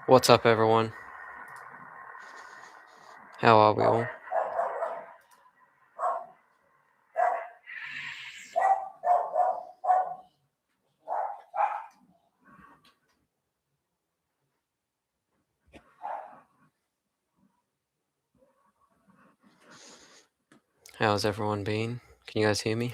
What's up, everyone? How are we all? How's everyone been? Can you guys hear me?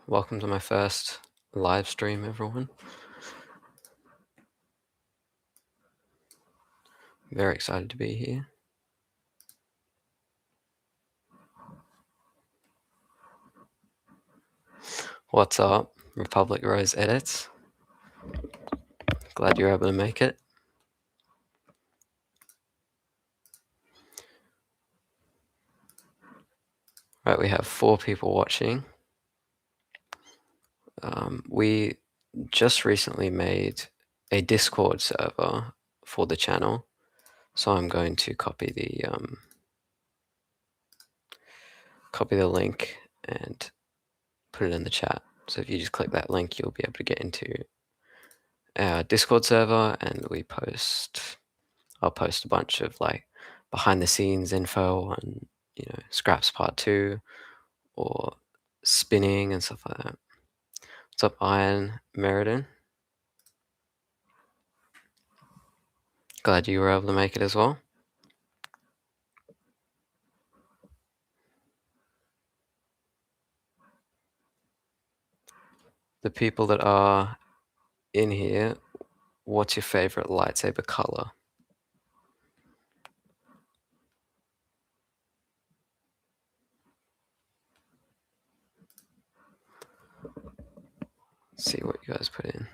Welcome to my first live stream, everyone. Very excited to be here. What's up, Republic Rose Edits? Glad you're able to make it. Right, we have 4 people watching. We just recently made a Discord server for the channel, so I'm going to copy the link and put it in the chat. So if you just click that link, you'll be able to get into our Discord server, and I'll post a bunch of like behind the scenes info on, Scraps Part 2 or spinning and stuff like that. What's up, Iron Meriden? Glad you were able to make it as well. The people that are in here, what's your favorite lightsaber color? Let's see what you guys put in.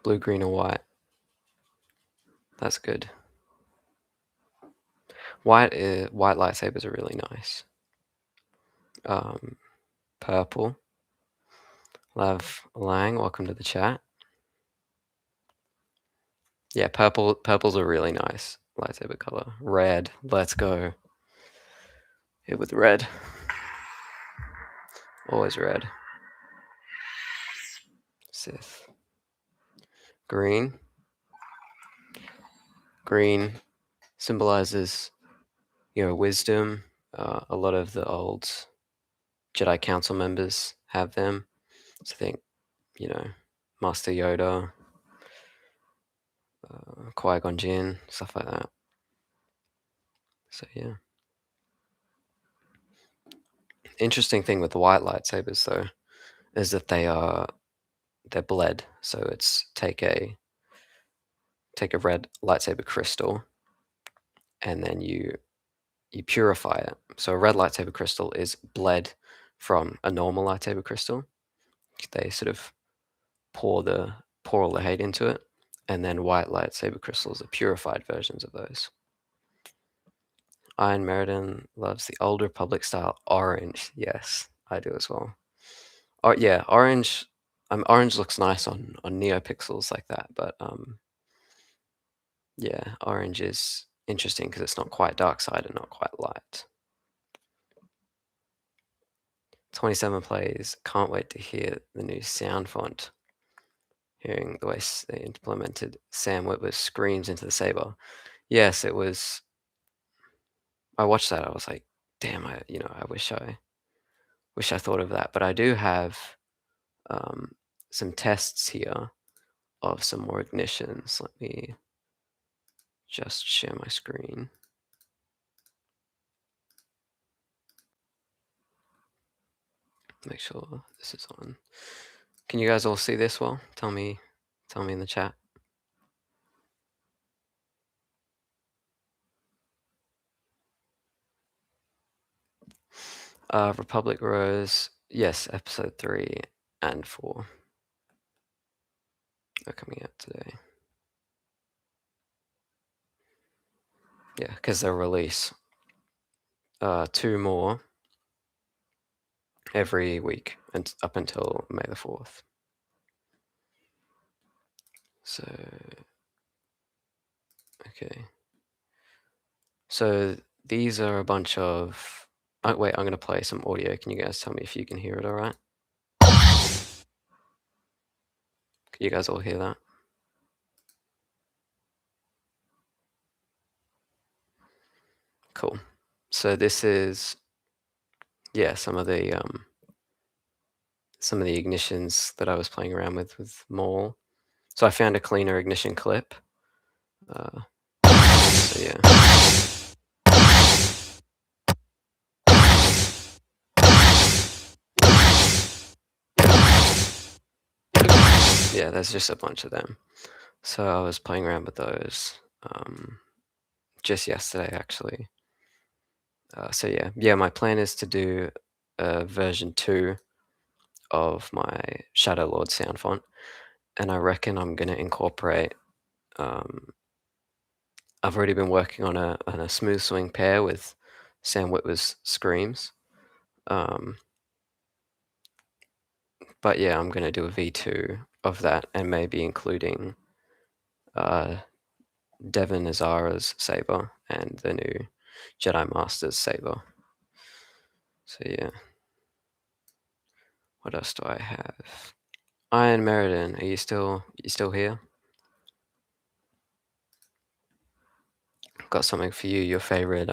Blue, green, or white. That's good. White lightsabers are really nice. Purple. Lav Lang, welcome to the chat. Yeah, purple's a really nice lightsaber color. Red, let's go. Hit with red. Always red. Sith. Green. Green symbolizes, wisdom. A lot of the old Jedi Council members have them. So I think, Master Yoda, Qui-Gon Jinn, stuff like that. So yeah. Interesting thing with the white lightsabers though is that they're bled. So it's take a red lightsaber crystal and then you purify it. So a red lightsaber crystal is bled from a normal lightsaber crystal. They sort of pour all the hate into it, and then white lightsaber crystals are purified versions of those. Iron Meriden loves the old Republic style orange. Yes, I do as well. Oh yeah, orange. Orange looks nice on NeoPixels like that, but yeah, orange is interesting because it's not quite dark side and not quite light. 27 plays. Can't wait to hear the new sound font. Hearing the way they implemented Sam Witwer's screams into the saber. Yes, it was. I watched that. I was like, damn. I wish I thought of that. But I do have some tests here of some more ignitions. Let me just share my screen. Make sure this is on. Can you guys all see this well? Tell me in the chat. Republic Rose, yes, episode 3 and 4 are coming out today. Yeah, because they'll release 2 more every week and up until May the 4th. So, okay. So these are a bunch of. Oh, wait, I'm gonna play some audio. Can you guys tell me if you can hear it? All right. Can you guys all hear that? Cool. So this is, yeah, some of the ignitions that I was playing around with Maul. So I found a cleaner ignition clip. So yeah. Yeah, there's just a bunch of them. So I was playing around with those just yesterday, actually. So yeah, my plan is to do version 2 of my Shadow Lord sound font, and I reckon I'm gonna incorporate. I've already been working on a smooth swing pair with Sam Witwer's screams, but yeah, I'm gonna do a V2 of that, and maybe including Devon Azara's saber and the new Jedi Master's saber. So yeah. What else do I have? Iron Meriden, are you still here? Got something for you. Your favorite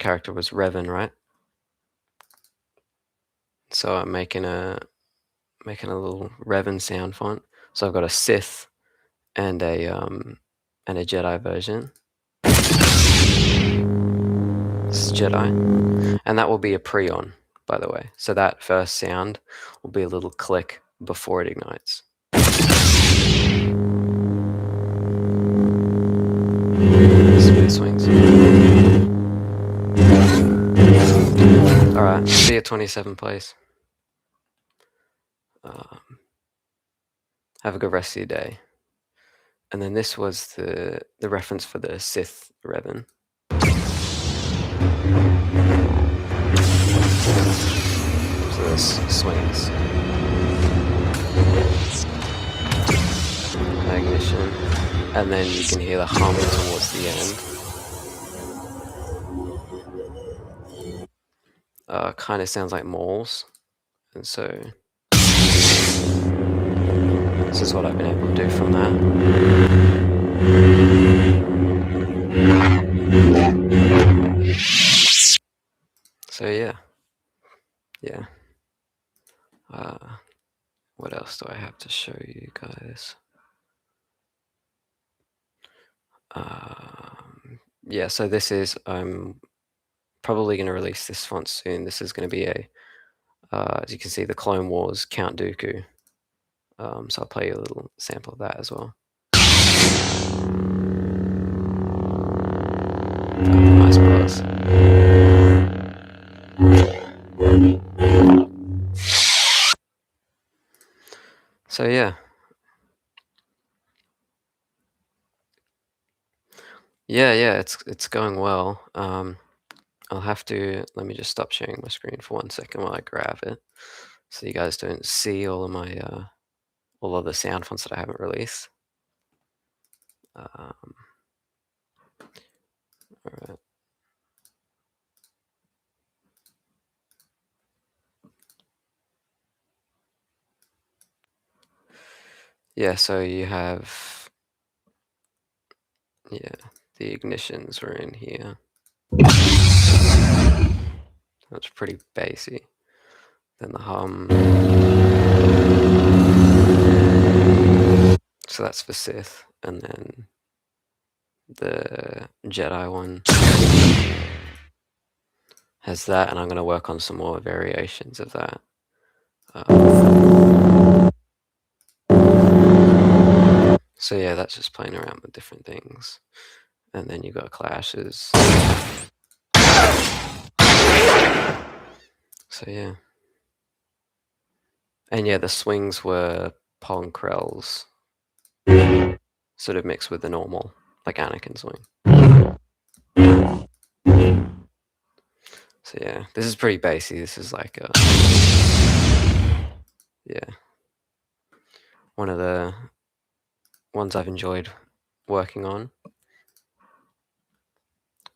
character was Revan, right? So I'm making a little Revan sound font. So I've got a Sith and a Jedi version. This is Jedi, and that will be a Prion, by the way. So that first sound will be a little click before it ignites. Smooth swings. Alright, see you at 27 plays. Have a good rest of your day. And then this was the reference for the Sith Revan. So this swings. Ignition. And then you can hear the hum towards the end. Kind of sounds like Maul's. And so this is what I've been able to do from that. So yeah. What else do I have to show you guys? Yeah, so this is, I'm probably going to release this font soon. This is going to be as you can see, the Clone Wars Count Dooku. So I'll play you a little sample of that as well. Nice buzz. So yeah. Yeah, it's going well. I'll have to, let me just stop sharing my screen for 1 second while I grab it, so you guys don't see all of my all of the sound fonts that I haven't released. All right. Yeah, so you have, yeah, the ignitions were in here. That's pretty bassy. Then the hum. So that's for Sith, and then the Jedi one has that, and I'm going to work on some more variations of that. So yeah, that's just playing around with different things. And then you got clashes. So yeah. And yeah, the swings were Ponkrell's sort of mixed with the normal, like Anakin swing. So yeah, this is pretty basic. This is like yeah, one of the ones I've enjoyed working on.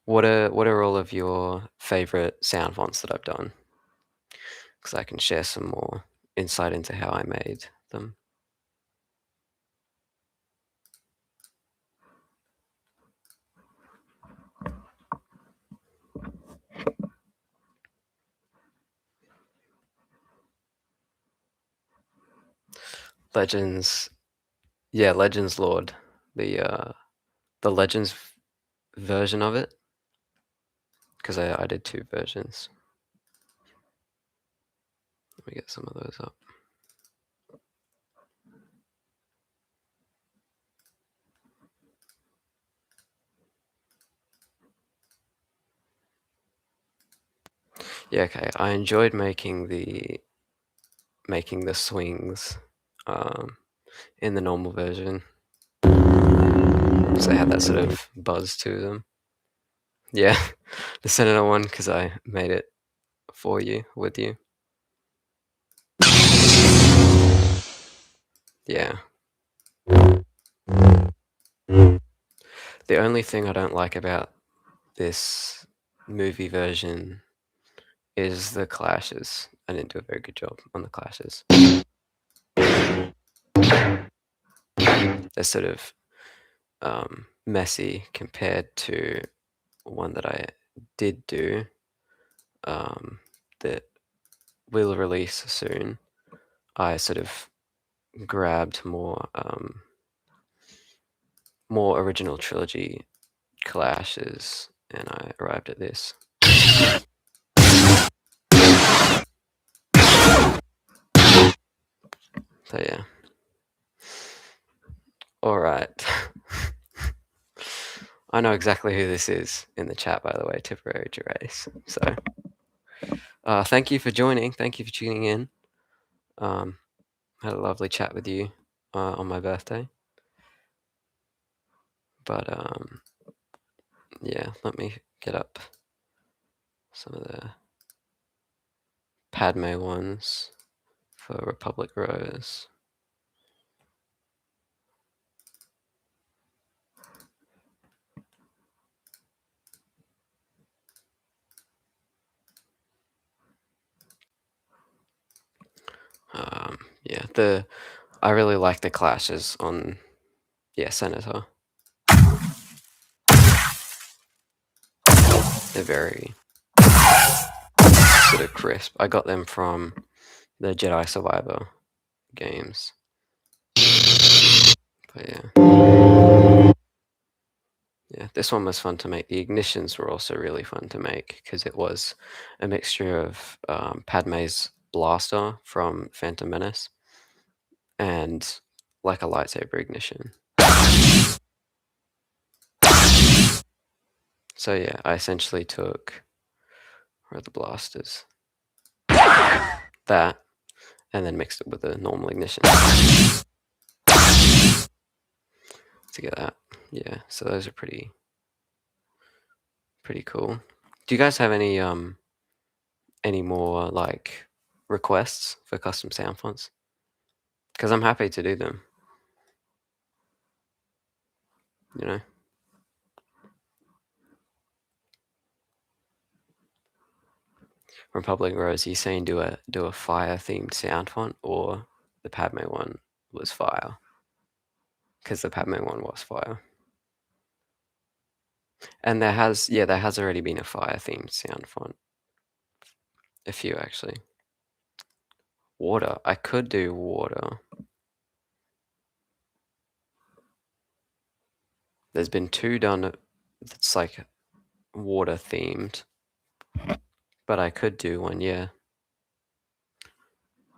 What are all of your favorite sound fonts that I've done? Because I can share some more insight into how I made them. Legends, yeah, Legends Lord, the Legends version of it, because I did two versions. Let me get some of those up. Yeah, okay. I enjoyed making the swings um, in the normal version, because they had that sort of buzz to them. Yeah, the Senator one, because I made it for you, with you. Yeah. The only thing I don't like about this movie version is the clashes. I didn't do a very good job on the clashes. They're sort of messy compared to one that I did do that will release soon. I sort of grabbed more original trilogy clashes, and I arrived at this. So yeah. All right. I know exactly who this is in the chat, by the way, Tipperary Gervais. So thank you for joining. Thank you for tuning in. Had a lovely chat with you on my birthday. But yeah, let me get up some of the Padme ones for Republic Rose. Yeah, I really like the clashes on Senator. They're very sort of crisp. I got them from the Jedi Survivor games. But yeah, this one was fun to make. The ignitions were also really fun to make because it was a mixture of Padme's blaster from Phantom Menace and like a lightsaber ignition. So yeah, I essentially took, where are the blasters? That, and then mixed it with a normal ignition to get that. Yeah, so those are pretty cool. Do you guys have any more like requests for custom sound fonts? Because I'm happy to do them. You know. Republic Rose, you saying do a fire themed sound font, or the Padme one was fire? Because the Padme one was fire, and there has already been a fire themed sound font. A few actually. Water, I could do water. There's been two done that's like water themed, but I could do one. Yeah,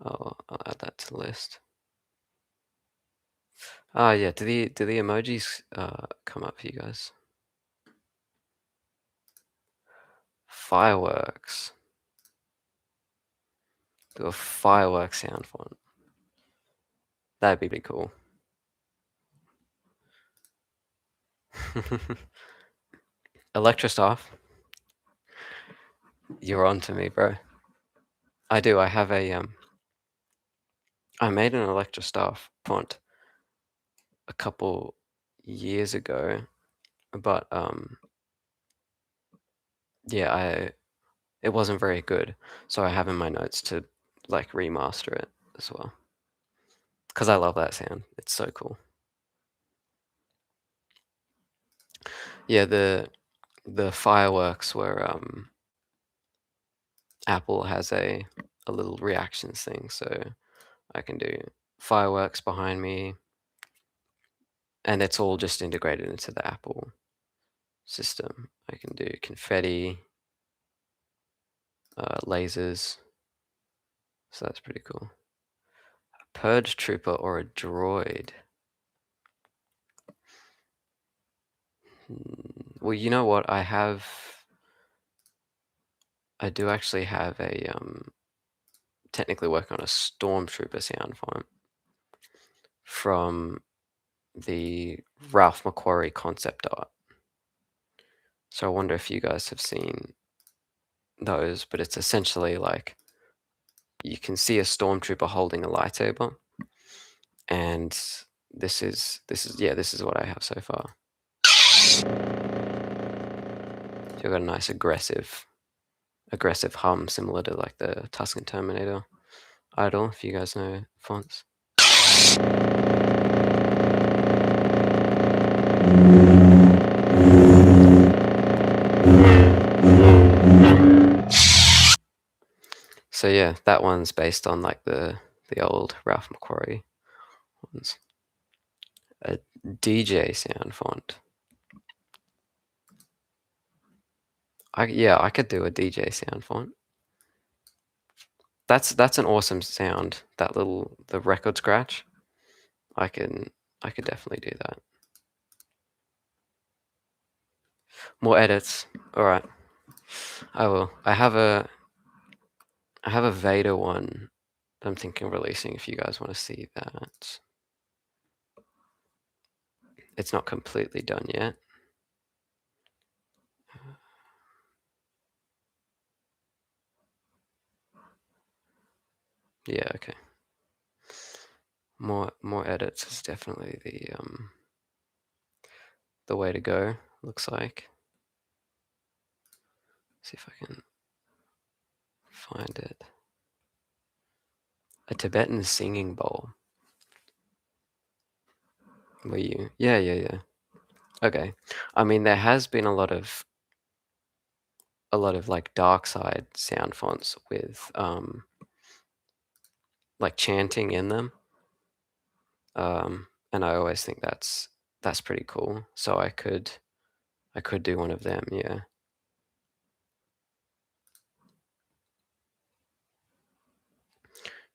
I'll add that to the list. Yeah. Do the emojis come up for you guys? Fireworks. Do a fireworks sound font. That'd be pretty cool. Electrostaff, you're on to me, bro. I do. I have a I made an Electrostaff font a couple years ago, but yeah, it wasn't very good, so I have in my notes to like remaster it as well because I love that sound. It's so cool. Yeah, the fireworks were Apple has a little reactions thing, so I can do fireworks behind me, and it's all just integrated into the Apple system. I can do confetti, lasers, so that's pretty cool. A purge trooper or a droid? Well, you know what? I do actually have a technically work on a stormtrooper sound font from the Ralph McQuarrie concept art. So I wonder if you guys have seen those, but it's essentially like you can see a stormtrooper holding a lightsaber, and this is what I have so far. So you've got a nice aggressive hum similar to like the Tusken Terminator idol, if you guys know fonts. So yeah, that one's based on like the old Ralph McQuarrie ones. A DJ sound font. I could do a DJ sound font. That's an awesome sound. The record scratch. I can I could definitely do that. More edits. All right, I will. I have a Vader one that I'm thinking of releasing. If you guys want to see that, it's not completely done yet. Yeah, okay. More edits is definitely the way to go. Looks like. See if I can find it. A Tibetan singing bowl. Were you? Yeah. Okay. I mean, there has been a lot of like dark side sound fonts with like chanting in them. And I always think that's pretty cool. So I could do one of them, yeah.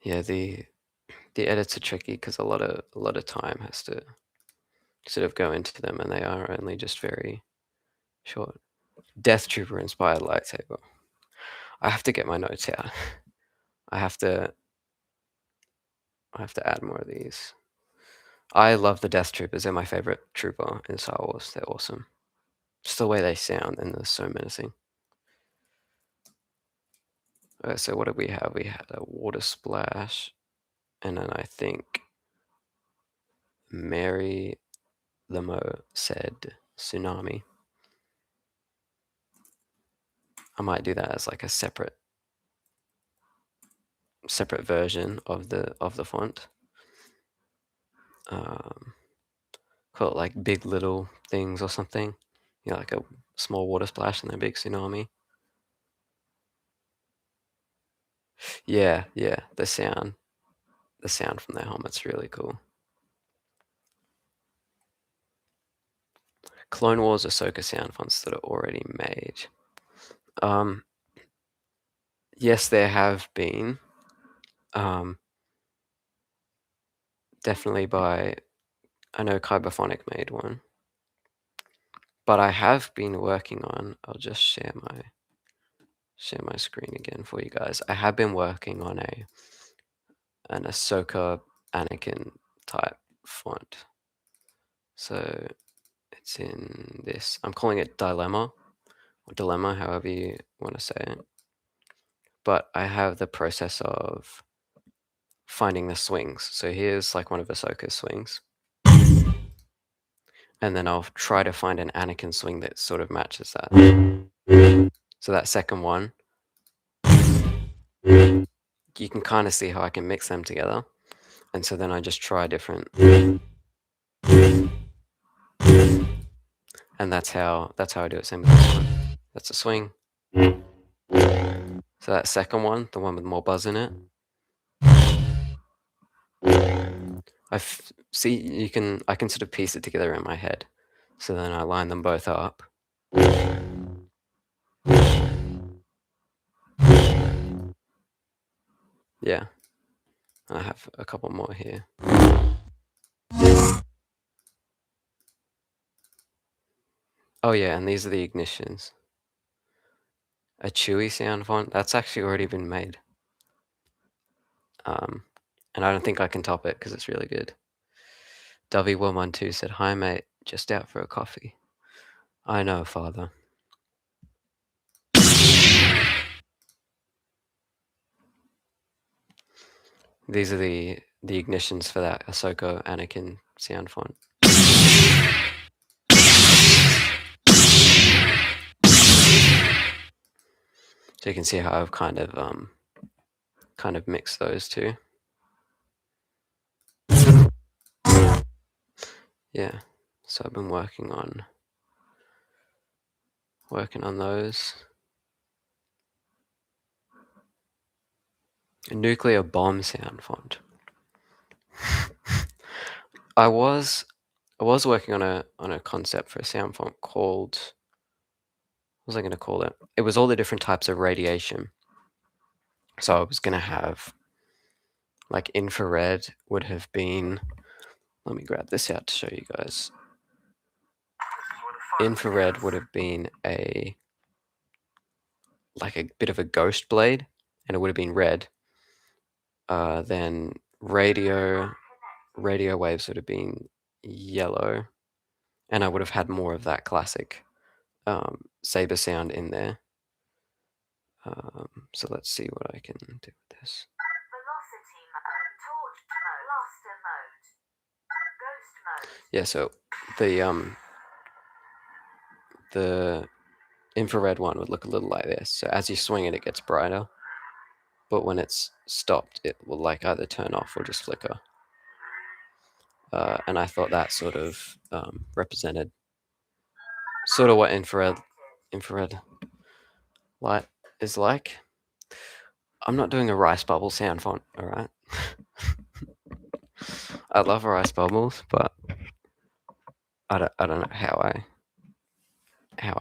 Yeah, the edits are tricky because a lot of time has to sort of go into them, and they are only just very short. Death Trooper inspired lightsaber. I have to get my notes out. I have to I have to add more of these. I love the Death Troopers. They're my favorite trooper in Star Wars. They're awesome. Just the way they sound, and they're so menacing. Okay, so what did we have? We had a water splash, and then I think Mary Limo said tsunami. I might do that as like a separate version of the font. Um, Call it like big little things or something. You know, like a small water splash and a big tsunami. Yeah. The sound from their helmet's really cool. Clone Wars Ahsoka sound fonts that are already made. Um, yes, there have been. Um, definitely by I know Kyberphonic made one, but I have been working on. I'll just share my screen again for you guys. I have been working on an Ahsoka Anakin type font. So it's in this. I'm calling it Dilemma or Dilemma, however you want to say it. But I have the process of finding the swings. So here's like one of Ahsoka's swings. And then I'll try to find an Anakin swing that sort of matches that. So that second one, you can kind of see how I can mix them together. And so then I just try different. And that's how I do it. Same with this one. That's a swing. So that second one, the one with more buzz in it, I can sort of piece it together in my head. So then I line them both up. Yeah. I have a couple more here. Oh yeah, and these are the ignitions. A Chewy sound font, that's actually already been made. And I don't think I can top it because it's really good. W112 said, "Hi mate, just out for a coffee." I know, father. These are the ignitions for that Ahsoka Anakin sound font. So you can see how I've kind of mixed those two. Yeah. So I've been working on those. A nuclear bomb sound font. I was working on a concept for a sound font called, what was I going to call it? It was all the different types of radiation. So I was going to have, like, infrared would have been, let me grab this out to show you guys. Infrared would have been like a bit of a ghost blade, and it would have been red. Then radio waves would have been yellow, and I would have had more of that classic saber sound in there. So let's see what I can do with this. Velocity mode, torch mode, blaster mode, ghost mode. Yeah, so the infrared one would look a little like this. So as you swing it, it gets brighter. But when it's stopped, it will like either turn off or just flicker. And I thought that sort of represented sort of what infrared light is like. I'm not doing a rice bubble sound font, all right? I love rice bubbles, but I don't know how I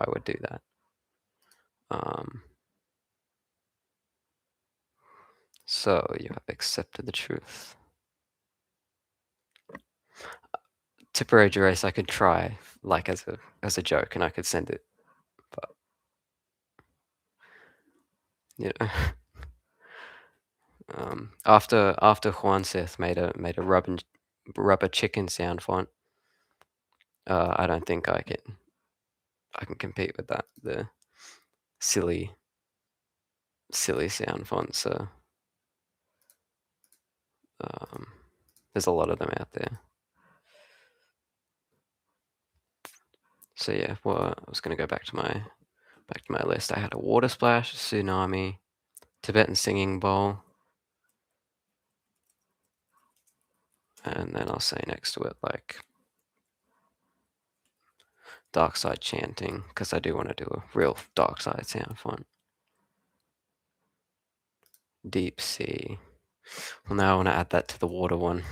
would do that. So you have accepted the truth. Tipperary race I could try, like as a joke, and I could send it, but you know. After Juan Seth made a rubber chicken sound font, I don't think I can compete with that. The silly sound fonts. So there's a lot of them out there. So yeah, well, I was gonna go back to my list. I had a water splash, tsunami, Tibetan singing bowl, and then I'll say next to it like dark side chanting, because I do want to do a real dark side sound font. Deep sea. Well, now I want to add that to the water one.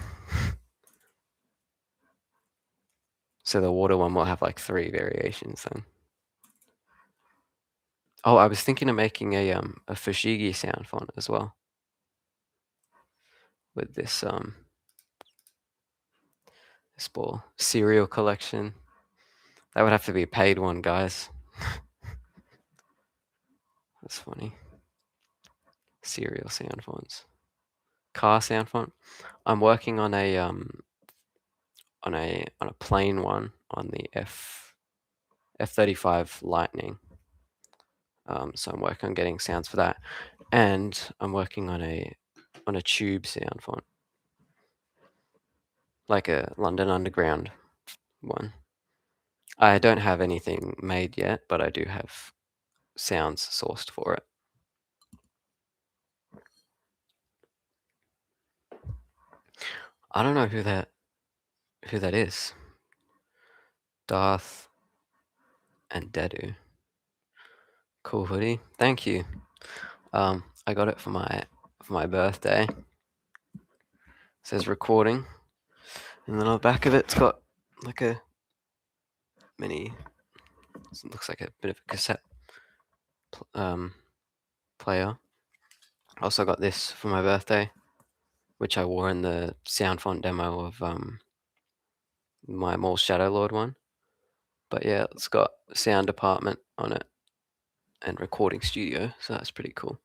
So the water one will have like 3 variations then. Oh, I was thinking of making a Fushigi sound font as well. With this this ball cereal collection. That would have to be a paid one, guys. That's funny. Serial sound fonts. Car sound font. I'm working on a plain one on the F35 Lightning. So I'm working on getting sounds for that, and I'm working on a tube sound font, like a London Underground one. I don't have anything made yet, but I do have sounds sourced for it. I don't know who that is. Darth and Dedu. Cool hoodie. Thank you. I got it for my birthday. It says recording, and then on the back of it's got like a mini. It looks like a bit of a cassette player. I also got this for my birthday, which I wore in the sound font demo of my Mall Shadow Lord one. But yeah, it's got sound department on it and recording studio, so that's pretty cool.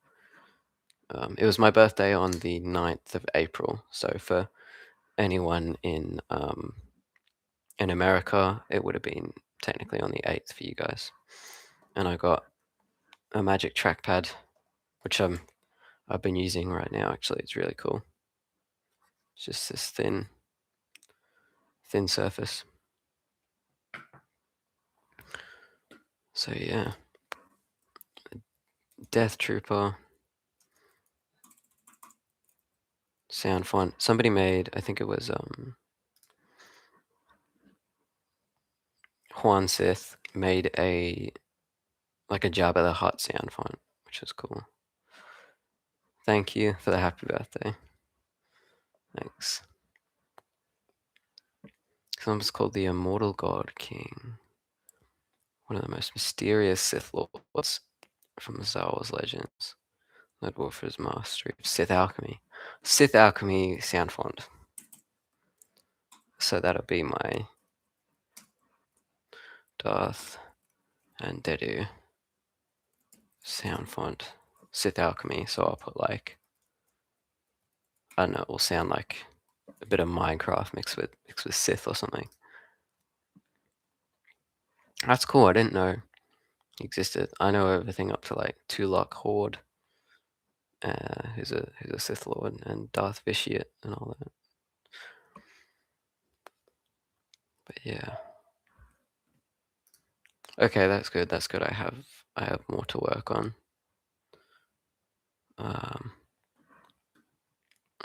It was my birthday on the 9th of April, so for anyone in America, it would have been technically on the 8th for you guys. And I got a magic trackpad, which I've been using right now. Actually, it's really cool. It's just this thin surface. So yeah, Death Trooper sound font. Somebody made, I think it was Juan Sith made a Jabba the Hutt sound font, which was cool. Thank you for the happy birthday. Thanks. Someone's called the Immortal God King. One of the most mysterious Sith lords from the Star Wars Legends. Notable for his mastery of Sith alchemy. Sith alchemy sound font. So that'll be my Darth and Dedu sound font. Sith alchemy. So I'll put like, I don't know, it will sound like a bit of Minecraft mixed with Sith or something. That's cool. I didn't know he existed. I know everything up to like Tulok Horde, who's a Sith Lord, and Darth Vitiate and all that. But yeah. Okay, that's good. That's good. I have more to work on.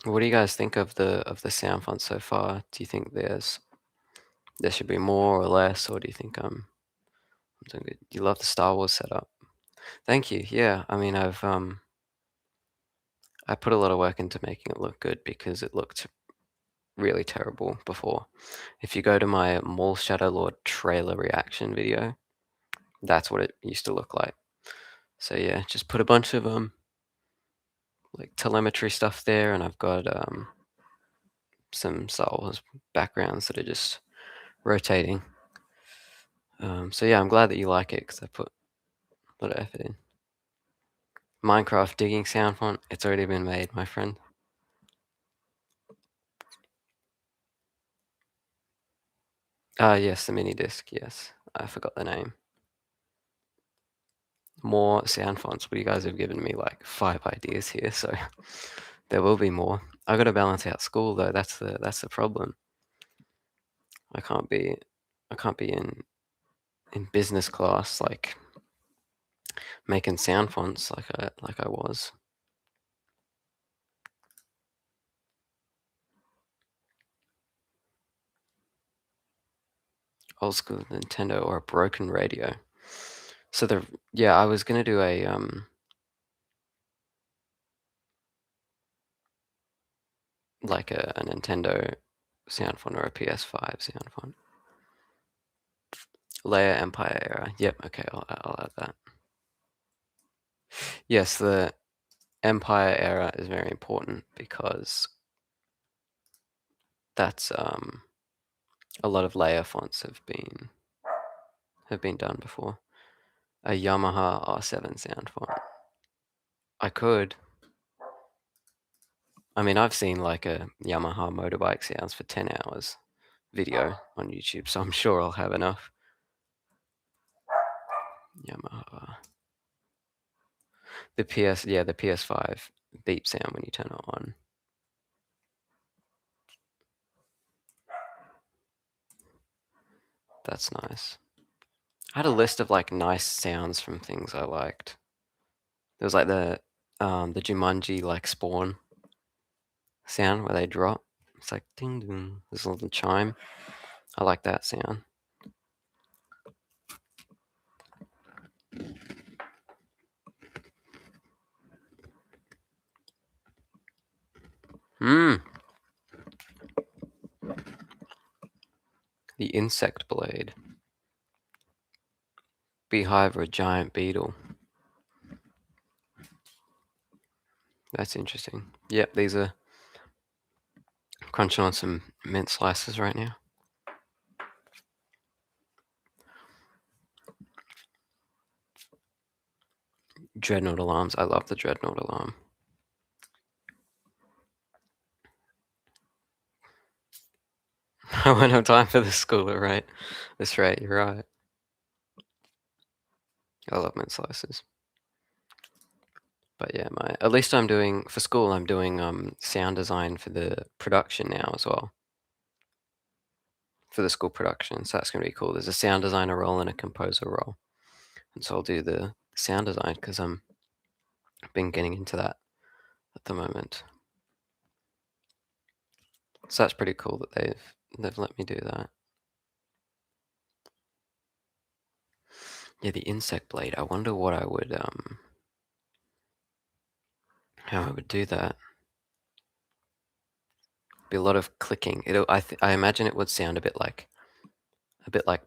What do you guys think of the sound font so far? Do you think there should be more or less, or do you think I'm doing good? You love the Star Wars setup. Thank you. Yeah, I mean I put a lot of work into making it look good because it looked really terrible before. If you go to my Mall Shadow Lord trailer reaction video, that's what it used to look like. So yeah, just put a bunch of like telemetry stuff there, and I've got some Star Wars backgrounds that are just rotating. So yeah, I'm glad that you like it because I put a lot of effort in. Minecraft digging sound font, it's already been made, my friend. Yes, the mini disc, yes. I forgot the name. More sound fonts, but you guys have given me like 5 ideas here, so there will be more. I gotta balance out school though, that's the problem. I can't be in business class like making sound fonts like I was. Old school Nintendo or a broken radio. So yeah, I was gonna do a like a Nintendo sound font or a PS5 sound font. Leia Empire era. Yep. Okay, I'll add that. Yes, the Empire era is very important because that's a lot of Leia fonts have been done before. A Yamaha R7 sound font. I could. I mean, I've seen like a Yamaha motorbike sounds for 10 hours video on YouTube, so I'm sure I'll have enough. Yamaha. The PS5 beep sound when you turn it on. That's nice. I had a list of like nice sounds from things I liked. There was like the Jumanji like spawn sound where they drop. It's like ding ding. There's a little chime. I like that sound. Hmm. The insect blade. Beehive or a giant beetle. That's interesting. Yep, these are crunching on some mint slices right now. Dreadnought alarms. I love the dreadnought alarm. I won't have time for the schooler, right? That's right, you're right. I love mint slices. But yeah, at least I'm doing for school. I'm doing sound design for the production now as well, for the school production. So that's gonna be cool. There's a sound designer role and a composer role, and so I'll do the sound design because I'm been getting into that at the moment. So that's pretty cool that they've let me do that. Yeah, the insect blade. I wonder what I would how I would do that. Be a lot of clicking. I imagine it would sound a bit like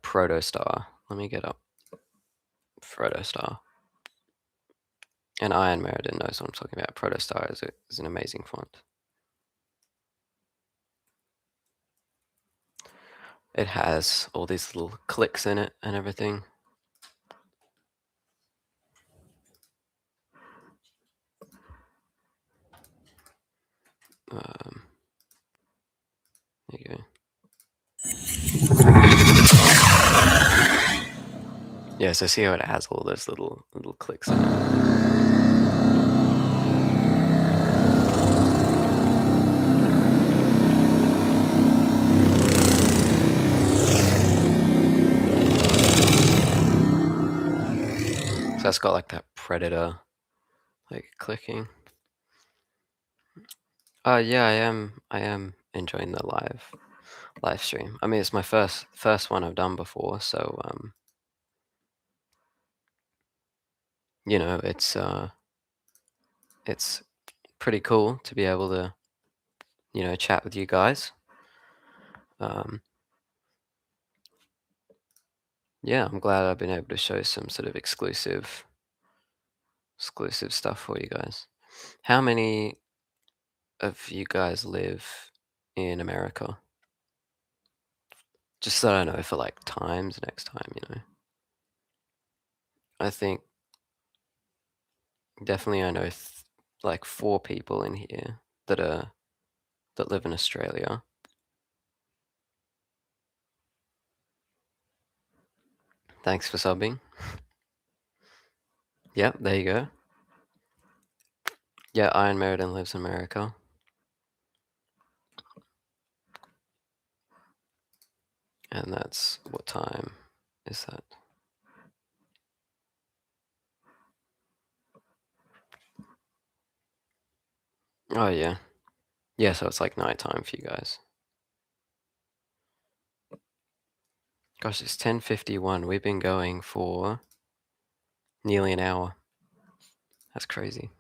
Protostar. Let me get up Protostar. And Iron Meriden knows what I'm talking about. Protostar is an amazing font. It has all these little clicks in it and everything. There you go. Yeah, so see how it has all those little clicks in it. So that's got like that predator, like clicking. Yeah, I am enjoying the live stream. I mean, it's my first one I've done before, so you know, it's pretty cool to be able to, you know, chat with you guys. Um, yeah, I'm glad I've been able to show some sort of exclusive stuff for you guys. How many of you guys live in America? Just so I know for like times next time, you know. I think definitely I know like 4 people in here that live in Australia. Thanks for subbing. Yep, there you go. Yeah, Iron Meriden lives in America. And that's what time is that? Oh yeah. Yeah, so it's like nighttime for you guys. Gosh, it's 10:51. We've been going for nearly an hour. That's crazy.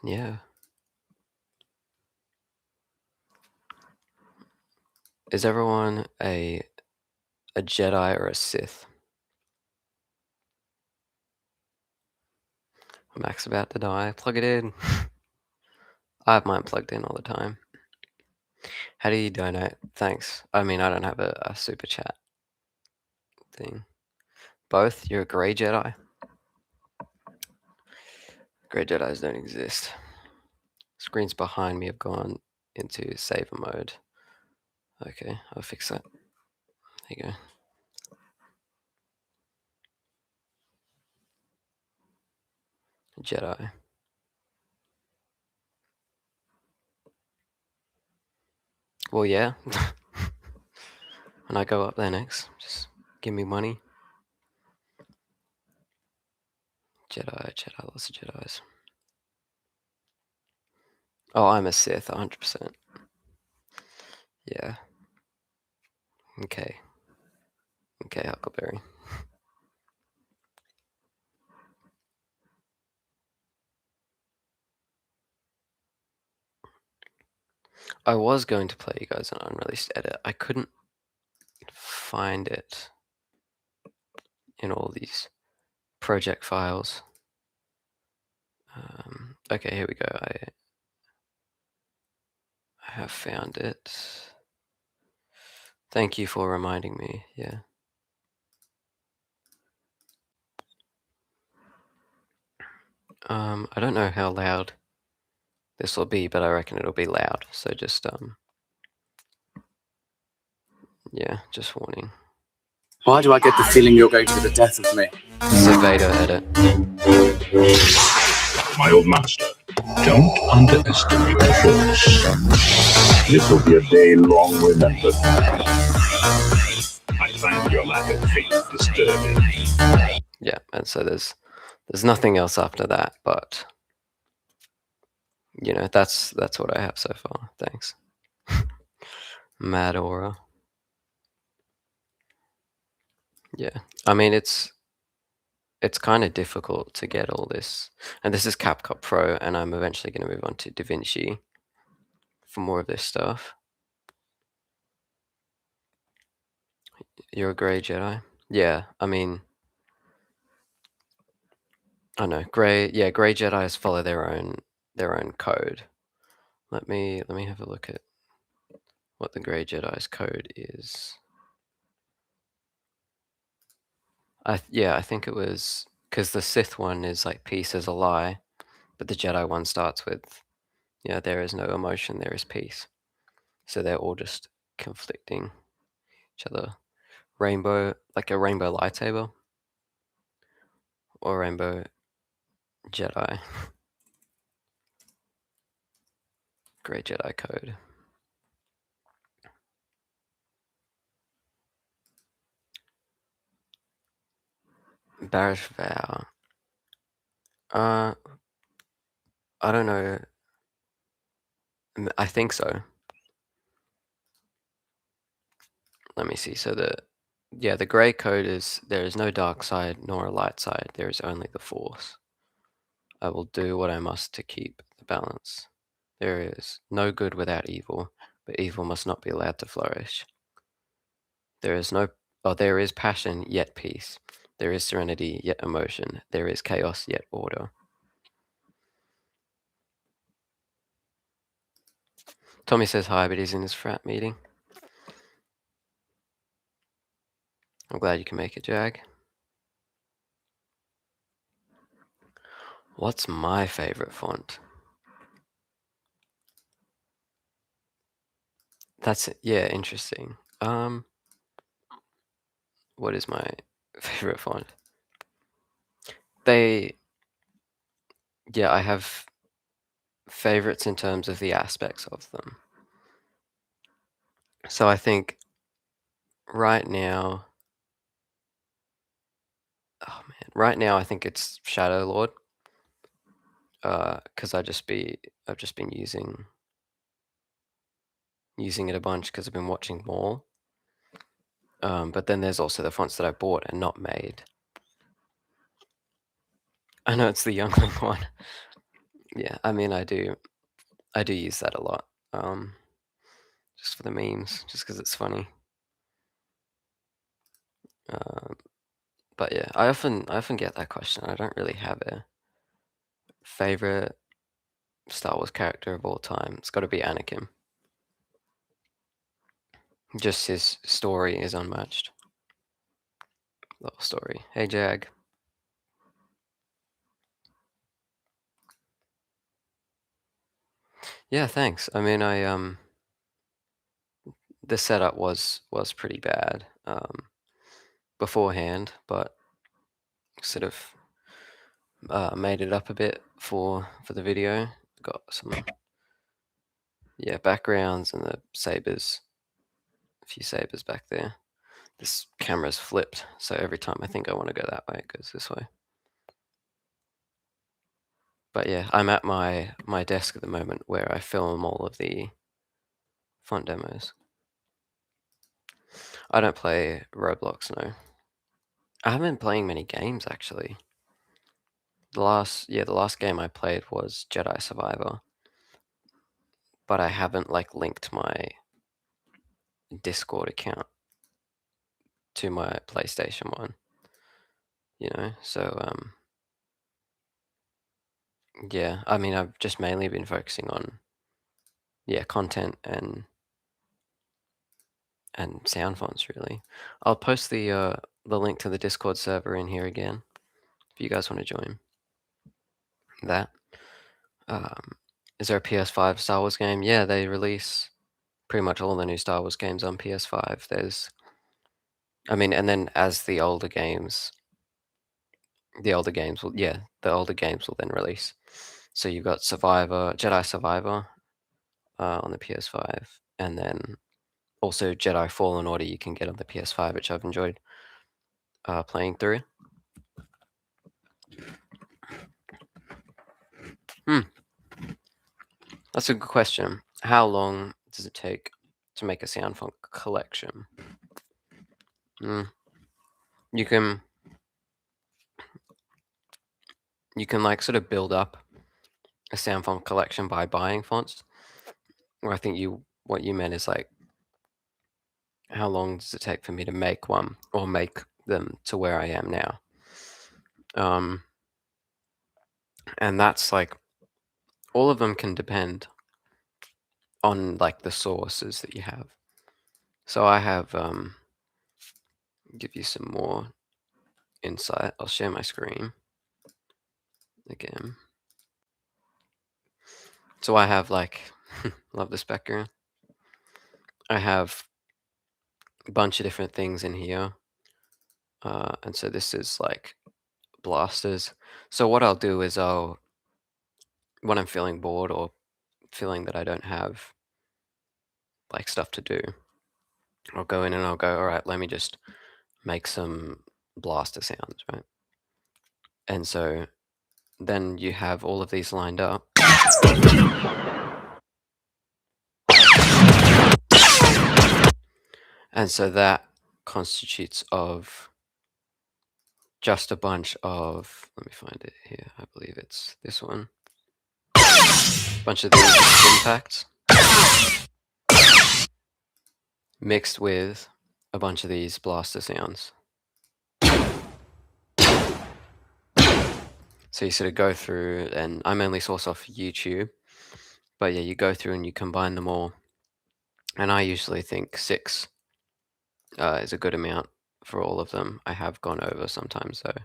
Yeah. Is everyone a Jedi or a Sith? Mac's about to die. Plug it in. I have mine plugged in all the time. How do you donate? Thanks. I mean, I don't have a super chat thing. Both? You're a grey Jedi? Grey Jedis don't exist. Screens behind me have gone into saver mode. Okay, I'll fix that. There you go. Jedi. Well, yeah. When I go up there next, just give me money. Jedi, lots of Jedis. Oh, I'm a Sith, 100%. Yeah. Okay. Okay, Huckleberry. I was going to play you guys an unreleased edit. I couldn't find it in all these project files. Okay, here we go. I have found it. Thank you for reminding me. Yeah. I don't know how loud this will be, but I reckon it'll be loud. So just yeah, just warning. Why do I get the feeling you're going to the death of me? It's a Vader edit. My old master, don't underestimate the Force. This will be a day long remembered. I find your lack of faith disturbing. Yeah, and so there's nothing else after that, but you know, that's what I have so far. Thanks. Mad Aura. Yeah. I mean, it's kind of difficult to get all this. And this is CapCut Pro, and I'm eventually going to move on to DaVinci for more of this stuff. You're a grey Jedi? Yeah, I mean, I know, grey Jedis follow their own code. Let me have a look at what the grey Jedi's code is. I think it was because the Sith one is like peace is a lie, but the Jedi one starts with, yeah, there is no emotion, there is peace. So they're all just conflicting each other. Rainbow, like a rainbow lightsaber, or rainbow Jedi. Grey Jedi code. Barish Vow. I don't know. I think so. Let me see. So the grey code is there is no dark side nor a light side. There is only the Force. I will do what I must to keep the balance. There is no good without evil, but evil must not be allowed to flourish. There is passion yet peace. There is serenity yet emotion. There is chaos yet order. Tommy says hi, but he's in his frat meeting. I'm glad you can make it, Jag. What's my favorite font? That's it. Yeah, interesting. What is my favorite font? I have favorites in terms of the aspects of them. So I think right now, right now I think it's Shadow Lord. Because I've just been using it a bunch because I've been watching more. But then there's also the fonts that I bought and not made. I know it's the Youngling one. Yeah, I mean I do use that a lot. Just for the memes, just because it's funny. But yeah, I often get that question. I don't really have a favorite Star Wars character of all time. It's got to be Anakin. Just his story is unmatched. Little story. Hey, Jag. Yeah, thanks. I mean, the setup was pretty bad beforehand, but sort of made it up a bit for the video. Got some backgrounds and the sabers, a few sabers back there. This camera's flipped, so every time I think I want to go that way, it goes this way. But yeah, I'm at my desk at the moment where I film all of the font demos. I don't play Roblox, no. I haven't been playing many games actually. The last game I played was Jedi Survivor, but I haven't like linked my Discord account to my PlayStation one. So yeah, I mean I've just mainly been focusing on content and sound fonts really. I'll post the link to the Discord server in here again if you guys want to join that. Is there a PS5 Star Wars game? Yeah, they release pretty much all the new Star Wars games on PS5. And then as the older games will then release. So you've got Jedi Survivor on the PS5, and then also Jedi Fallen Order you can get on the PS5, which I've enjoyed playing through. That's a good question. How long does it take to make a sound font collection? You can like sort of build up a sound font collection by buying fonts. Or I think what you meant is like, how long does it take for me to make one or make them to where I am now? And that's like, all of them can depend on like the sources that you have. So I have, give you some more insight. I'll share my screen again. So I have like, love this background. I have a bunch of different things in here. And so this is like blasters. So what I'll do is when I'm feeling bored or feeling that I don't have like stuff to do, I'll go in and I'll go, all right, let me just make some blaster sounds, right? And so then you have all of these lined up. And so that constitutes of just a bunch of, let me find it here. I believe it's this one. Bunch of these impacts mixed with a bunch of these blaster sounds. So you sort of go through, and I'm only source off YouTube, but yeah, you go through and you combine them all. And I usually think 6 is a good amount for all of them. I have gone over sometimes though,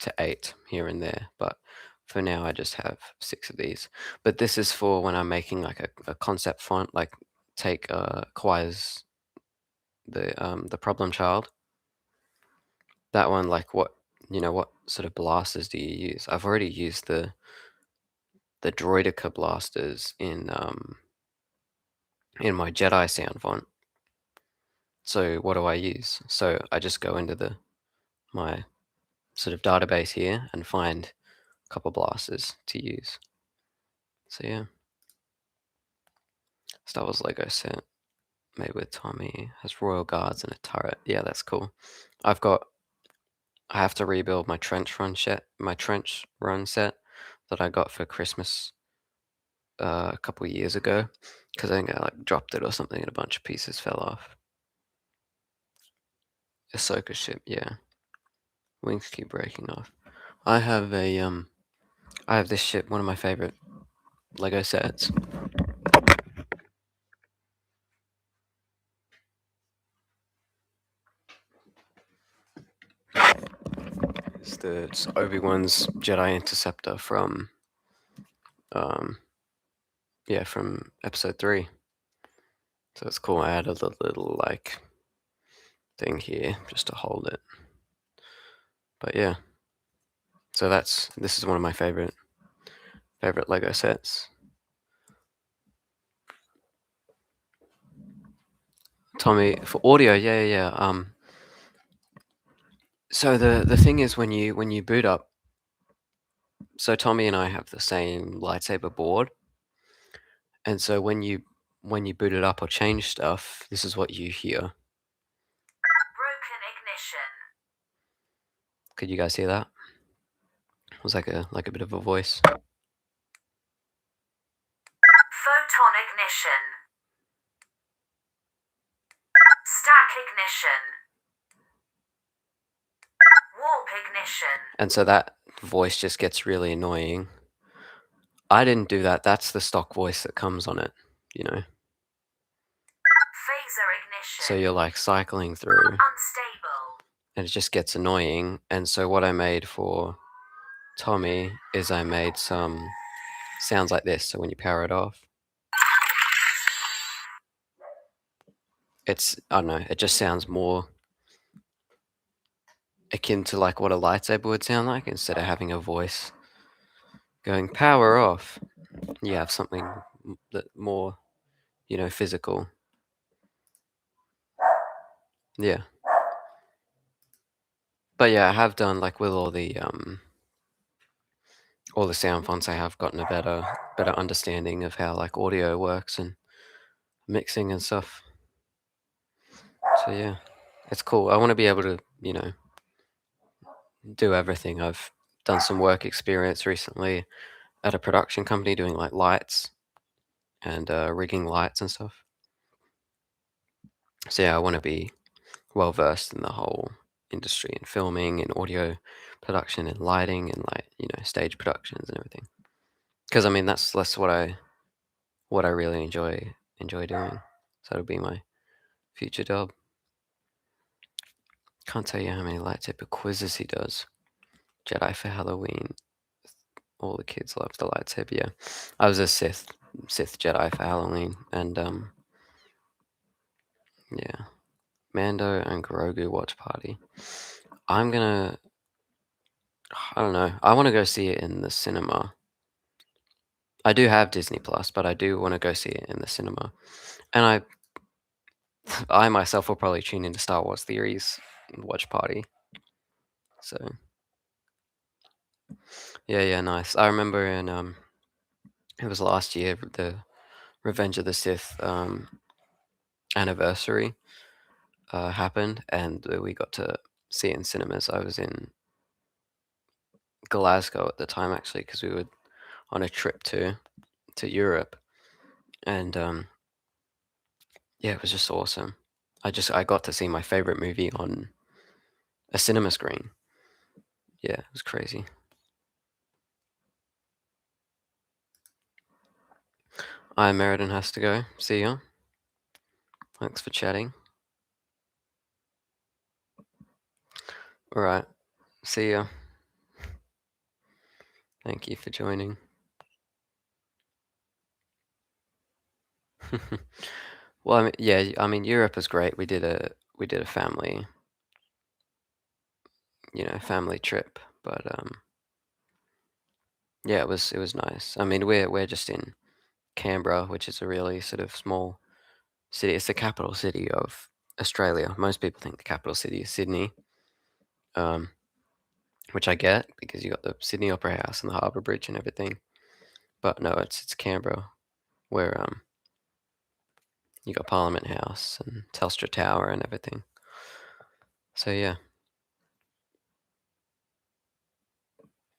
to 8 here and there, but for now I just have 6 of these. But this is for when I'm making like a concept font, like take Kawaii the problem child. That one, like what sort of blasters do you use? I've already used the Droidica blasters in my Jedi sound font. So what do I use? So I just go into my sort of database here and find a couple blasters to use. So yeah, Star Wars Lego set made with Tommy, has royal guards and a turret. Yeah, that's cool. I have to rebuild my trench run set that I got for Christmas a couple years ago, because I think I like dropped it or something and a bunch of pieces fell off. Ahsoka ship, yeah. Wings keep breaking off. I have this ship, one of my favorite Lego sets. It's Obi-Wan's Jedi Interceptor from from episode 3. So it's cool. I added a little like thing here just to hold it. But yeah. So this is one of my favorite Lego sets. Tommy, for audio, yeah. So the thing is when you boot up, so Tommy and I have the same lightsaber board, and so when you boot it up or change stuff, this is what you hear. Broken ignition. Could you guys hear that? It was like a bit of a voice. Photon ignition. Stack ignition. Warp ignition. And so that voice just gets really annoying. I didn't do that. That's the stock voice that comes on it, you know. Phaser ignition. So you're like cycling through, Unstable. and it just gets annoying. And so what I made for Tommy is I made some sounds like this. So when you power it off, I don't know, it just sounds more akin to like what a lightsaber would sound like instead of having a voice going power off. You have something that more, physical. Yeah. But yeah, I have done like with all the sound fonts, I have gotten a better understanding of how like audio works and mixing and stuff. So yeah, it's cool. I want to be able to, do everything. I've done some work experience recently at a production company doing like lights and rigging lights and stuff. So yeah, I want to be well versed in the whole industry and filming and audio production and lighting and like stage productions and everything. Because I mean that's what I really enjoy doing. So it'll be my future job. Can't tell you how many lightsaber quizzes he does. Jedi for Halloween. All the kids love the lightsaber. Yeah, I was a Sith Jedi for Halloween, and yeah, Mando and Grogu watch party. I don't know. I want to go see it in the cinema. I do have Disney Plus, but I do want to go see it in the cinema, and I myself will probably tune into Star Wars Theories watch party. So yeah, nice. I remember in it was last year, the Revenge of the Sith anniversary happened, and we got to see it in cinemas. I was in Glasgow at the time, actually, because we were on a trip to Europe, and yeah, it was just awesome. I got to see my favorite movie on a cinema screen. Yeah, it was crazy. Meriden has to go. See ya. Thanks for chatting. All right. See ya. Thank you for joining. Well, I mean, yeah, I mean Europe is great. We did a family, family trip, but yeah, it was nice. I mean, we're just in Canberra, which is a really sort of small city. It's the capital city of Australia. Most people think the capital city is Sydney, which I get because you got the Sydney Opera House and the Harbour Bridge and everything. But no, it's Canberra, where you got Parliament House and Telstra Tower and everything. So yeah.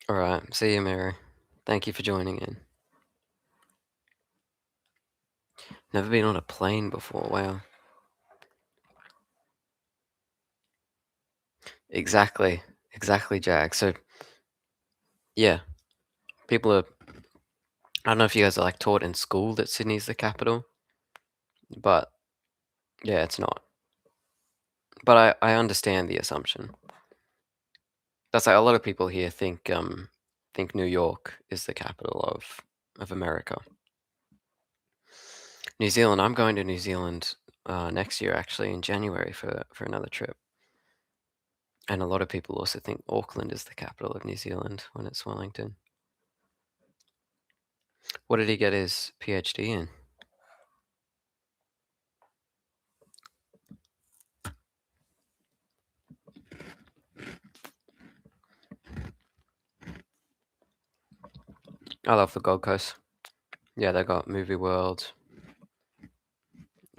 All right. See you, Mary. Thank you for joining in. Never been on a plane before. Wow. Exactly, Jack. So yeah, people are. I don't know if you guys are like taught in school that Sydney's the capital, but yeah, it's not. But I understand the assumption. That's like a lot of people here think New York is the capital of America. New Zealand. I'm going to New Zealand next year, actually, in January for another trip. And a lot of people also think Auckland is the capital of New Zealand when it's Wellington. What did he get his PhD in? I love the Gold Coast. Yeah, they got Movie World,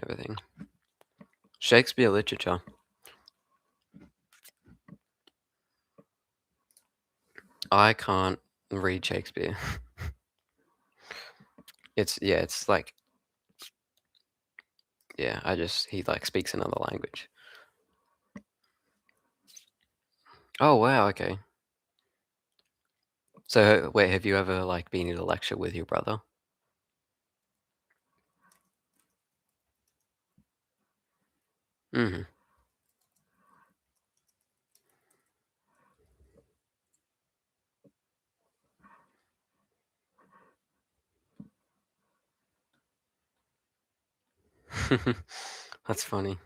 everything. Shakespeare literature. I can't read Shakespeare. It's like, yeah, he like speaks another language. Oh wow, okay. So wait, have you ever like been in a lecture with your brother? Hmm. That's funny.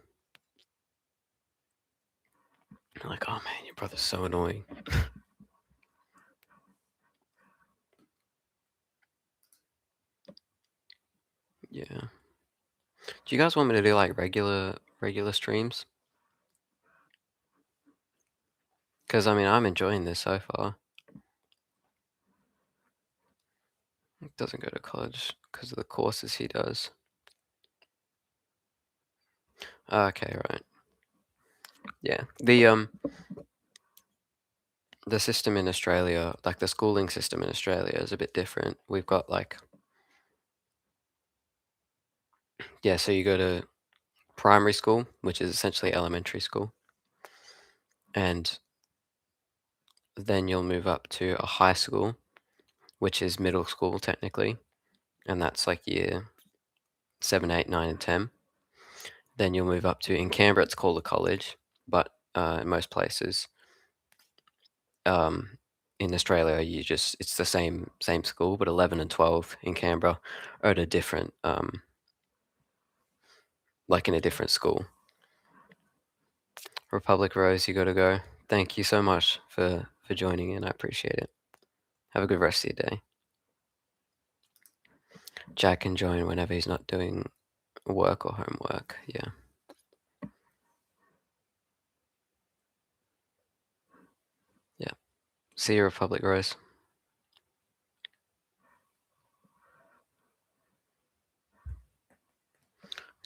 Like, oh man, your brother's so annoying. Yeah. Do you guys want me to do like regular streams? Because I mean, I'm enjoying this so far. He doesn't go to college because of the courses he does. Okay, right. Yeah. The system in Australia, like the schooling system in Australia, is a bit different. We've got like, yeah, so you go to primary school, which is essentially elementary school, and then you'll move up to a high school, which is middle school technically, and that's like year 7, 8, 9, and 10. Then you'll move up to, in Canberra, it's called a college, but in most places, um, in Australia, it's the same school, but 11 and 12 in Canberra are at a different, like in a different school. Republic Rose, you gotta go. Thank you so much for joining in. I appreciate it. Have a good rest of your day. Jack can join whenever he's not doing work or homework. Yeah. Yeah. See you, Republic Rose.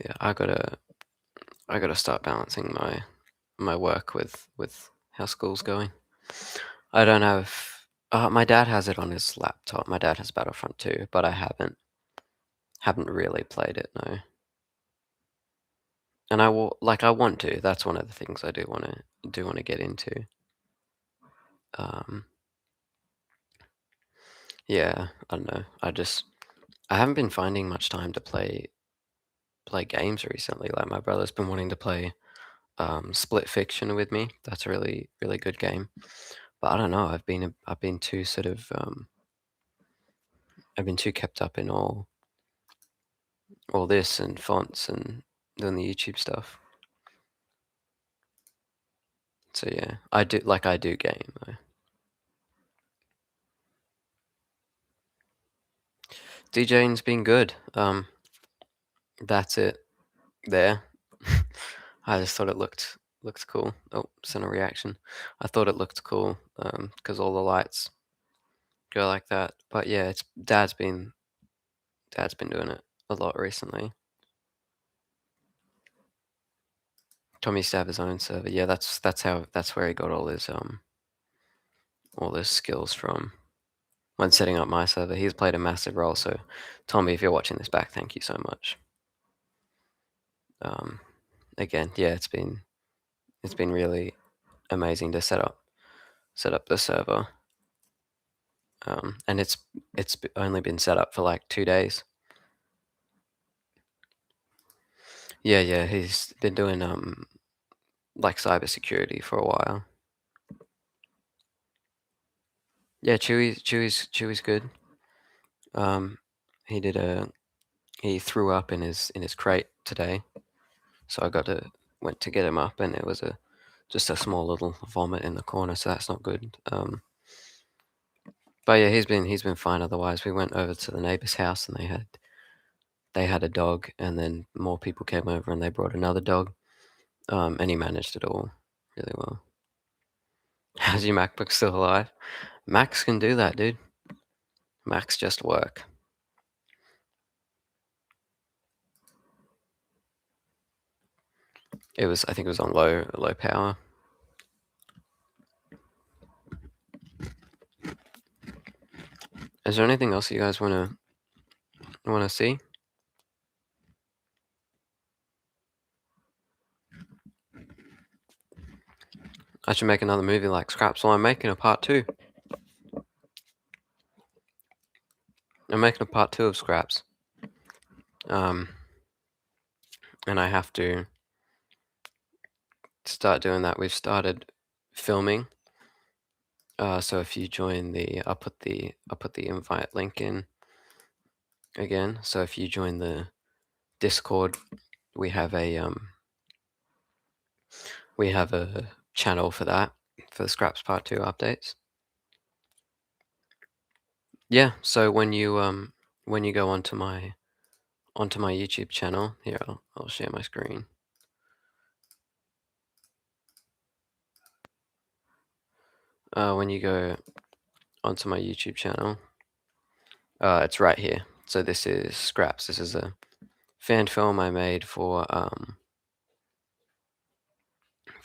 Yeah, I gotta start balancing my work with how school's going. I don't have. My dad has it on his laptop. My dad has Battlefront 2, but I haven't really played it. No, and I want to. That's one of the things I do want to get into. Um, yeah, I don't know. I haven't been finding much time to play games recently. Like my brother's been wanting to play Split Fiction with me. That's a really good game. But I don't know. I've been too sort of I've been too kept up in all this and fonts and doing the YouTube stuff. So yeah, I do game though. DJing's been good. That's it there. I just thought it looked cool. Oh, sent a reaction. I thought it looked cool because all the lights go like that. But yeah, it's dad's been doing it a lot recently. Tommy used to have his own server. Yeah, that's where he got all his skills from when setting up my server. He's played a massive role. So, Tommy, if you're watching this back, thank you so much. Again, yeah, it's been really amazing to set up the server. And it's only been set up for like 2 days. Yeah, he's been doing like cybersecurity for a while. Yeah, Chewie's good. Um, he did a he threw up in his crate today, so I went to get him up, and it was just a small little vomit in the corner, so that's not good. But yeah, he's been fine otherwise. We went over to the neighbor's house, and they had a dog, and then more people came over, and they brought another dog. And he managed it all really well. How's your MacBook still alive? Macs can do that, dude. Macs just work. I think it was on low power. Is there anything else you guys wanna see? I should make another movie like Scraps. Well, I'm making a part two. I'm making a part two of Scraps. And I have to start doing that. We've started filming. So if you join I'll put the invite link in again. So if you join the Discord, we have a channel for that, for the Scraps Part 2 updates. Yeah, so when you go onto my YouTube channel, here I'll share my screen. When you go onto my YouTube channel, it's right here. So this is Scraps. This is a fan film I made for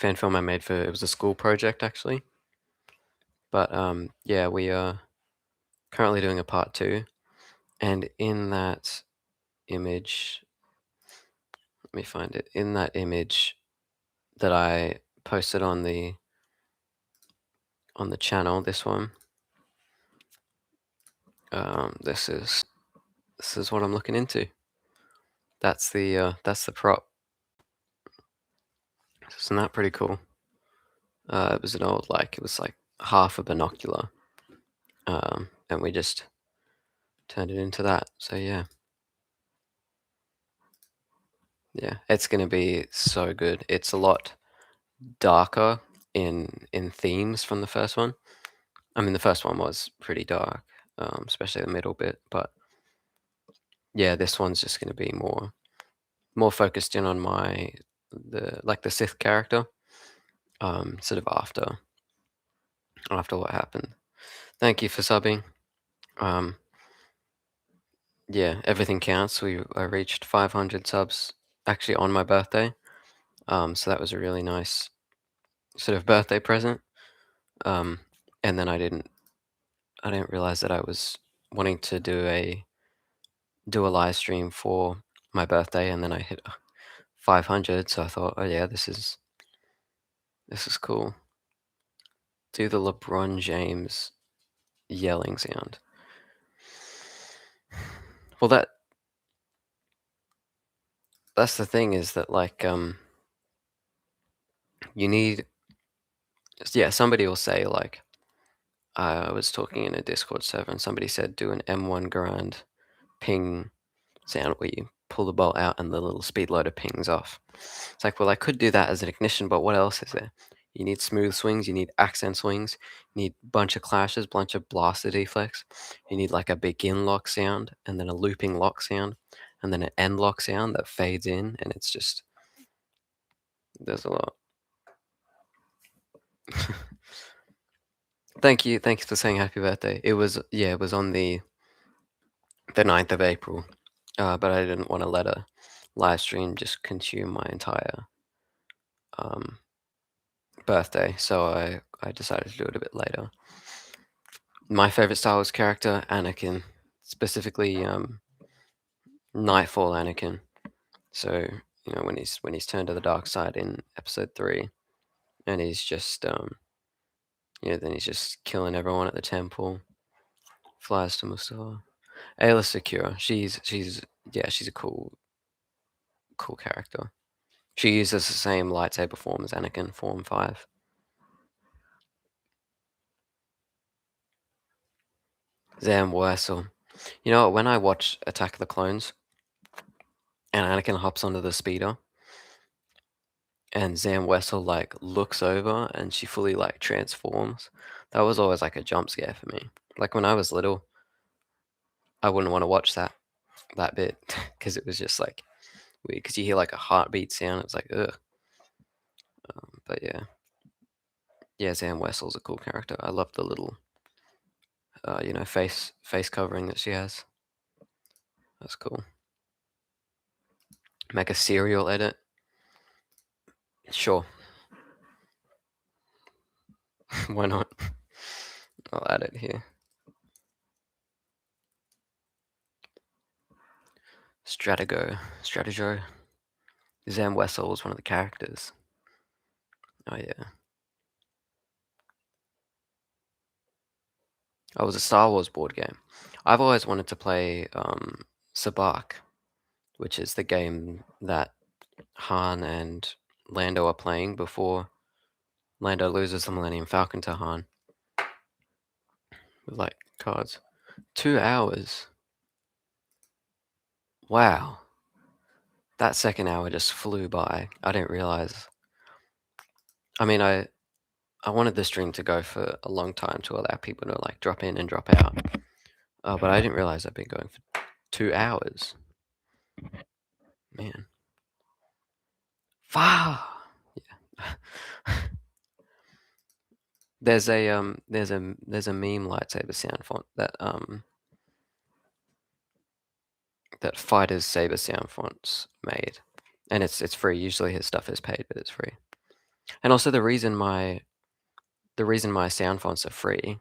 it was a school project actually. But yeah, we are currently doing a part 2, and in that image, let me find it. In that image that I posted on the channel, this one, this is what I'm looking into. That's the prop. Isn't that pretty cool? It was it was like half a binocular, and we just turned it into that. So yeah, it's gonna be so good. It's a lot darker in themes from the first one. I mean, the first one was pretty dark, especially the middle bit. But yeah, this one's just gonna be more focused in on the Sith character, sort of after what happened. Thank you for subbing. Um, yeah, everything counts. I reached 500 subs actually on my birthday. So that was a really nice sort of birthday present. And then I didn't realize that I was wanting to do a live stream for my birthday, and then I hit 500. So I thought, oh yeah, this is cool. Do the LeBron James yelling sound. Well, that's the thing, is that you need, yeah, somebody will say I was talking in a Discord server, and somebody said do an M1 Garand ping sound where you pull the bolt out and the little speed loader pings off. It's like, well, I could do that as an ignition, but what else is there? You need smooth swings, you need accent swings, you need a bunch of clashes, bunch of blaster deflects. You need like a begin lock sound, and then a looping lock sound, and then an end lock sound that fades in, and it's just, there's a lot. Thank you for saying happy birthday. It was on the 9th of April, but I didn't want to let a live stream just consume my entire birthday, so I decided to do it a bit later. My favorite Star Wars character, Anakin, specifically Nightfall Anakin. So when he's turned to the dark side in Episode 3, and he's just then he's just killing everyone at the temple. Flies to Mustafar. Ayla Secure. She's a cool character. She uses the same lightsaber form as Anakin, Form 5. Zam Wesell. You know, when I watch Attack of the Clones and Anakin hops onto the speeder and Zam Wesell like looks over and she fully like transforms, that was always like a jump scare for me. Like when I was little, I wouldn't want to watch that bit because it was just like weird because you hear like a heartbeat sound. It's like ugh. But yeah, Zam Wesell's a cool character. I love the little face covering that she has. That's cool. Make a serial edit. Sure. Why not? I'll add it here. Stratago. Zam Wesell was one of the characters. Oh yeah. Oh, it was a Star Wars board game. I've always wanted to play Sabacc, which is the game that Han and Lando are playing before Lando loses the Millennium Falcon to Han. With like cards. 2 hours. Wow. That second hour just flew by. I didn't realize. I mean, I wanted the stream to go for a long time to allow people to like drop in and drop out. But I didn't realize I'd been going for 2 hours. Man. Wow. Yeah. There's a meme lightsaber sound font that Fighter's Saber sound fonts made. And it's free. Usually his stuff is paid, but it's free. And also the reason my sound fonts are free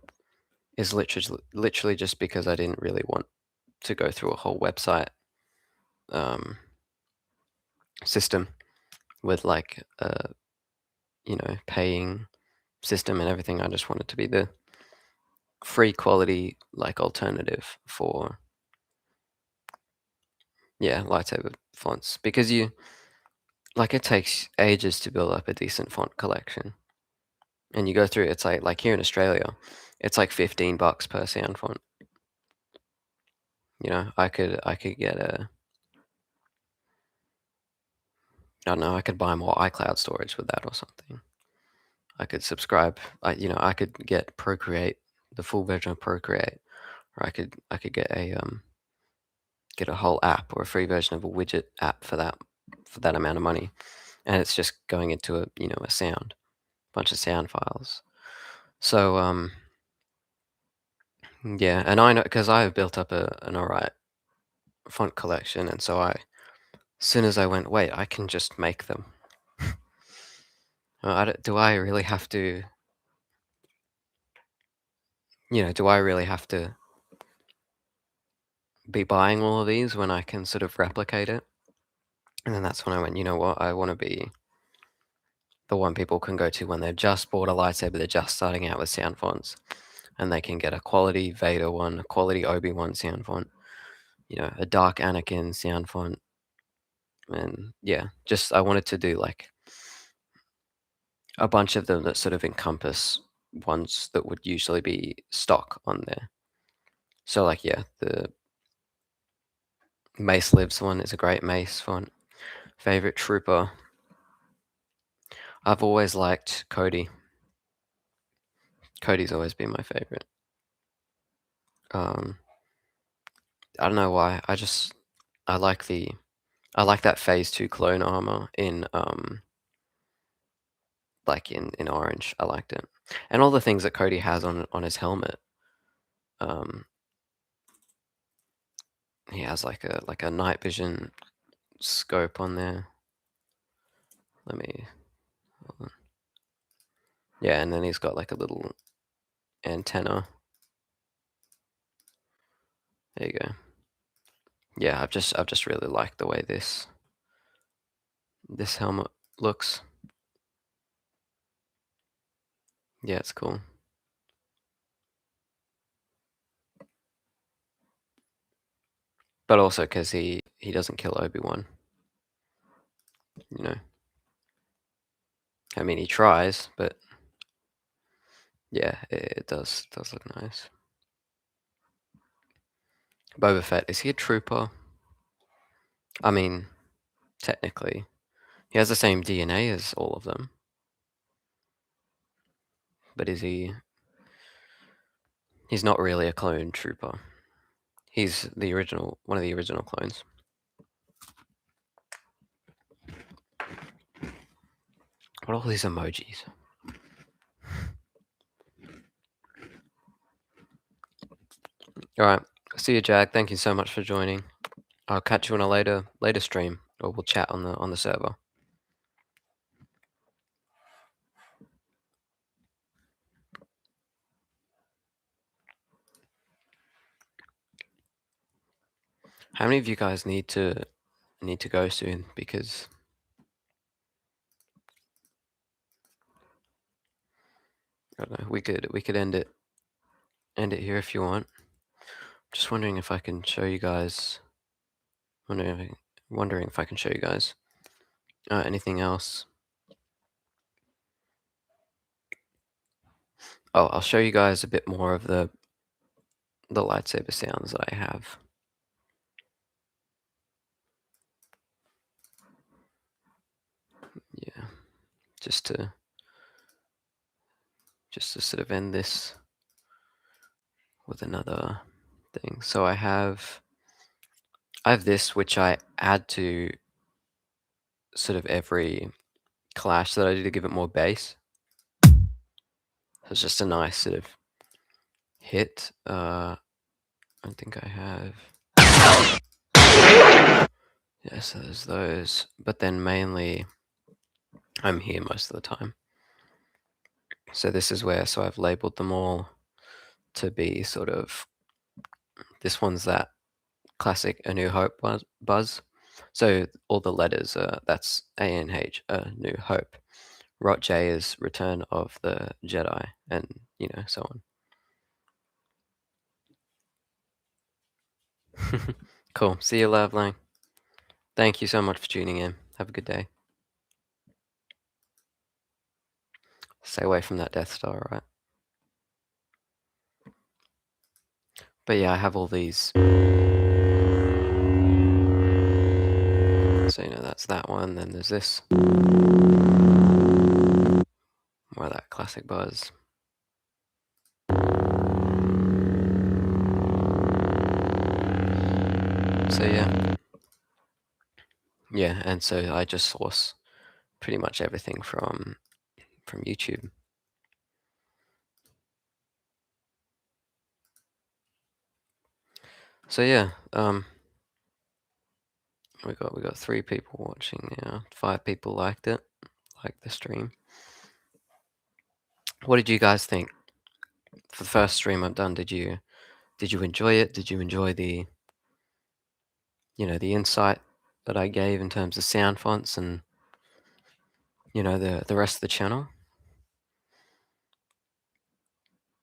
is literally just because I didn't really want to go through a whole website system with like paying system and everything. I just wanted to be the free quality like alternative for lightsaber fonts because it takes ages to build up a decent font collection. And you go through it's like here in Australia, it's like $15 per sound font. I could get I don't know, I could buy more iCloud storage with that or something. I could subscribe. I could get Procreate, the full version of Procreate, or I could get a whole app or a free version of a widget app for that amount of money, and it's just going into a bunch of sound files. So yeah, and I know because I have built up an alright font collection, and so as soon as I went, wait, I can just make them. Do I really have to? Do I really have to be buying all of these when I can sort of replicate it? And then that's when I went, you know what? I want to be the one people can go to when they've just bought a lightsaber, they're just starting out with sound fonts, and they can get a quality Vader one, a quality Obi-Wan sound font, a dark Anakin sound font. And yeah, just I wanted to do like a bunch of them that sort of encompass ones that would usually be stock on there. So like yeah, the Mace Lives one is a great Mace font. Favorite trooper. I've always liked Cody. Cody's always been my favorite. I don't know why. I like that phase 2 clone armor in in orange. I liked it. And all the things that Cody has on his helmet. He has like a night vision scope on there. Let me hold on. Yeah, and then he's got like a little antenna. There you go. Yeah, I've just really liked the way this helmet looks. Yeah, it's cool. But also because he doesn't kill Obi-Wan. I mean, he tries, but yeah, it does look nice. Boba Fett, is he a trooper? I mean, technically. He has the same DNA as all of them. But is he... He's not really a clone trooper. He's the original, one of the original clones. What are all these emojis? Alright, see you, Jag. Thank you so much for joining. I'll catch you on a later stream, or we'll chat on the server. How many of you guys need to go soon? Because I don't know, we could end it here if you want. Just wondering if I can show you guys. Wondering if I can show you guys anything else. Oh, I'll show you guys a bit more of the lightsaber sounds that I have. Yeah, just to sort of end this with another thing. So I have this, which I add to sort of every clash that I do to give it more bass. So it's just a nice sort of hit. I think I have. Yeah, so there's those. But then mainly I'm here most of the time. So this is where, so I've labeled them all to be sort of, this one's that classic A New Hope buzz. So all the letters, that's ANH, A New Hope. Rot J is Return of the Jedi, and so on. Cool. See you, Loveline. Thank you so much for tuning in. Have a good day. Stay away from that Death Star, right? But yeah, I have all these. So that's that one. Then there's this. More of that classic buzz. So yeah, and so I just source pretty much everything from YouTube. So yeah, we got 3 people watching now. 5 people liked the stream. What did you guys think? For the first stream I've done, did you enjoy it? Did you enjoy the the insight that I gave in terms of sound fonts and the rest of the channel?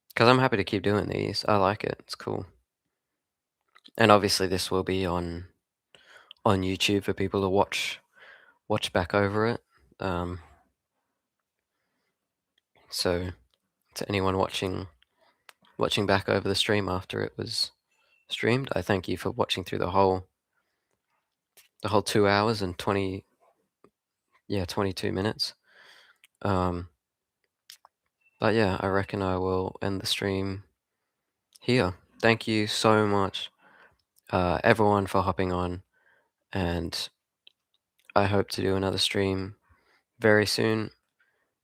Because I'm happy to keep doing these. I like it. It's cool. And obviously this will be on YouTube for people to watch back over it. So to anyone watching back over the stream after it was streamed, I thank you for watching through the whole 2 hours and 22 minutes. But yeah, I reckon I will end the stream here. Thank you so much, everyone, for hopping on, and I hope to do another stream very soon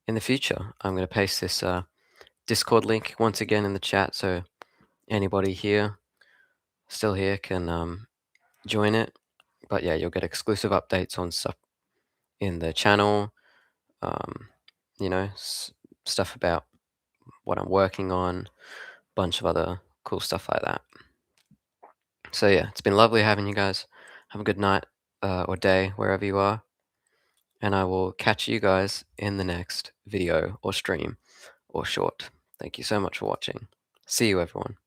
in the future. I'm going to paste this Discord link once again in the chat, so anybody here still here can join it. But yeah, you'll get exclusive updates on stuff in the channel, stuff about what I'm working on, bunch of other cool stuff like that. So yeah, it's been lovely having you guys. Have a good night or day wherever you are, and I will catch you guys in the next video or stream or short. Thank you so much for watching. See you, everyone.